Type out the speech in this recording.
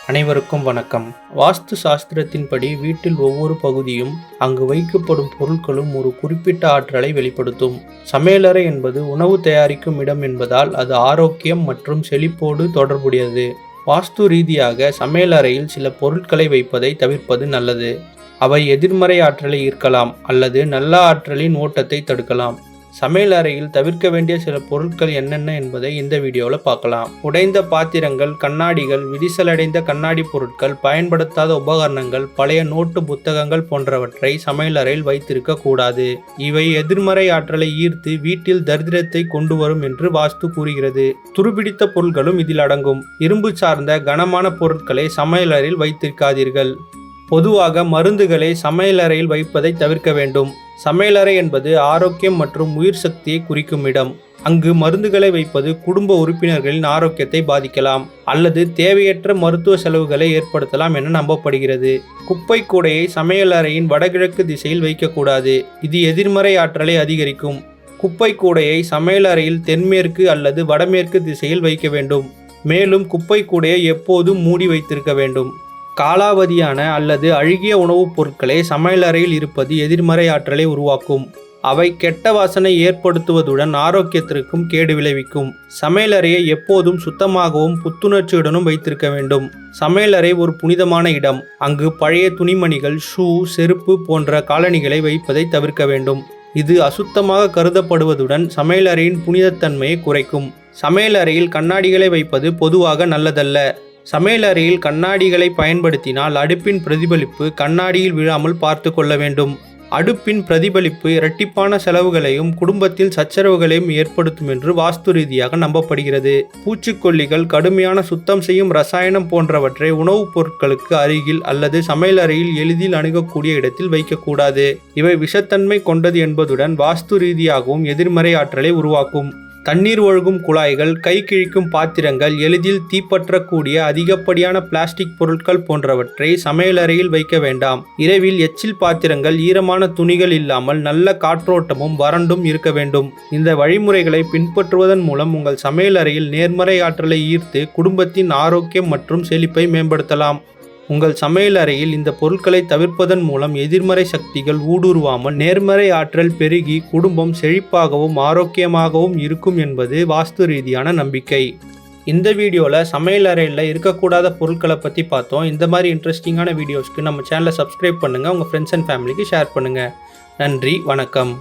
அனைவருக்கும் வணக்கம். வாஸ்து சாஸ்திரத்தின்படி வீட்டில் ஒவ்வொரு பகுதியும் அங்கு வைக்கப்படும் பொருட்களும் ஒரு குறிப்பிட்ட ஆற்றலை வெளிப்படுத்தும். சமையலறை என்பது உணவு தயாரிக்கும் இடம் என்பதால் அது ஆரோக்கியம் மற்றும் செழிப்போடு தொடர்புடையது. வாஸ்து ரீதியாக சமையலறையில் சில பொருட்களை வைப்பதை தவிர்ப்பது நல்லது. அவை எதிர்மறை ஆற்றலை ஈர்க்கலாம் அல்லது நல்ல ஆற்றலின் ஓட்டத்தை தடுக்கலாம். சமையல் அறையில் தவிர்க்க வேண்டிய சில பொருட்கள் என்னென்ன என்பதை இந்த வீடியோவில் பார்க்கலாம். உடைந்த பாத்திரங்கள், கண்ணாடிகள், விரிசலடைந்த கண்ணாடி பொருட்கள், பயன்படுத்தாத உபகரணங்கள், பழைய நோட்டு புத்தகங்கள் போன்றவற்றை சமையல் அறையில் வைத்திருக்க கூடாது. இவை எதிர்மறை ஆற்றலை ஈர்த்து வீட்டில் தரித்திரத்தை கொண்டு வரும் என்று வாஸ்து கூறுகிறது. துருபிடித்த பொருட்களும் இதில் அடங்கும். இரும்பு சார்ந்த கனமான பொருட்களை சமையல் அறையில் வைத்திருக்காதீர்கள். பொதுவாக மருந்துகளை சமையலறையில் வைப்பதை தவிர்க்க வேண்டும். சமையலறை என்பது ஆரோக்கியம் மற்றும் உயிர் சக்தியை குறிக்கும் இடம். அங்கு மருந்துகளை வைப்பது குடும்ப உறுப்பினர்களின் ஆரோக்கியத்தை பாதிக்கலாம் அல்லது தேவையற்ற மருத்துவ செலவுகளை ஏற்படுத்தலாம் என நம்பப்படுகிறது. குப்பை கூடையை சமையலறையின் வடகிழக்கு திசையில் வைக்கக்கூடாது. இது எதிர்மறை ஆற்றலை அதிகரிக்கும். குப்பை கூடையை சமையலறையில் தென்மேற்கு அல்லது வடமேற்கு திசையில் வைக்க வேண்டும். மேலும் குப்பை கூடையை எப்போதும் மூடி வைத்திருக்க வேண்டும். காலாவதியான அல்லது அழுகிய உணவுப் பொருட்களை சமையலறையில் இருப்பது எதிர்மறை ஆற்றலை உருவாக்கும். அவை கெட்ட வாசனை ஏற்படுத்துவதுடன் ஆரோக்கியத்திற்கும் கேடு விளைவிக்கும். சமையலறையை எப்போதும் சுத்தமாகவும் புத்துணர்ச்சியுடனும் வைத்திருக்க வேண்டும். சமையலறை ஒரு புனிதமான இடம். அங்கு பழைய துணிமணிகள், ஷூ, செருப்பு போன்ற காலணிகளை வைப்பதை தவிர்க்க வேண்டும். இது அசுத்தமாக கருதப்படுவதுடன் சமையலறையின் புனிதத்தன்மையை குறைக்கும். சமையலறையில் கண்ணாடிகளை வைப்பது பொதுவாக நல்லதல்ல. சமையலறையில் கண்ணாடிகளை பயன்படுத்தினால் அடுப்பின் பிரதிபலிப்பு கண்ணாடியில் விழாமல் பார்த்து கொள்ள வேண்டும். அடுப்பின் பிரதிபலிப்பு இரட்டிப்பான செலவுகளையும் குடும்பத்தில் சச்சரவுகளையும் ஏற்படுத்தும் என்று வாஸ்து ரீதியாக நம்பப்படுகிறது. பூச்சிக்கொல்லிகள், கடுமையான சுத்தம் செய்யும் ரசாயனம் போன்றவற்றை உணவுப் பொருட்களுக்கு அருகில் அல்லது சமையலறையில் எளிதில் அணுகக்கூடிய இடத்தில் வைக்கக்கூடாது. இவை விஷத்தன்மை கொண்டது என்பதுடன் வாஸ்து ரீதியாகவும் எதிர்மறை ஆற்றலை உருவாக்கும். தண்ணீர் ஒழுகும் குழாய்கள், கை கிழிக்கும் பாத்திரங்கள், எளிதில் தீப்பற்றக்கூடிய அதிகப்படியான பிளாஸ்டிக் பொருட்கள் போன்றவற்றை சமையலறையில் வைக்க வேண்டாம். இரவில் எச்சில் பாத்திரங்கள், ஈரமான துணிகள் இல்லாமல் நல்ல காற்றோட்டமும் வறண்டும் இருக்க வேண்டும். இந்த வழிமுறைகளை பின்பற்றுவதன் மூலம் உங்கள் சமையலறையில் நேர்மறை ஆற்றலை ஈர்த்து குடும்பத்தின் ஆரோக்கியம் மற்றும் செழிப்பை மேம்படுத்தலாம். உங்கள் சமையல் அறையில் இந்த பொருட்களை தவிர்ப்பதன் மூலம் எதிர்மறை சக்திகள் ஊடுருவாமல் நேர்மறை ஆற்றல் பெருகி குடும்பம் செழிப்பாகவும் ஆரோக்கியமாகவும் இருக்கும் என்பது வாஸ்து ரீதியான நம்பிக்கை. இந்த வீடியோவில் சமையல் அறையில் இருக்கக்கூடாத பொருட்களை பற்றி பார்த்தோம். இந்த மாதிரி இன்ட்ரெஸ்டிங்கான வீடியோஸ்க்கு நம்ம சேனலை சப்ஸ்கிரைப் பண்ணுங்கள். உங்கள் ஃப்ரெண்ட்ஸ் அண்ட் ஃபேமிலிக்கு ஷேர் பண்ணுங்கள். நன்றி, வணக்கம்.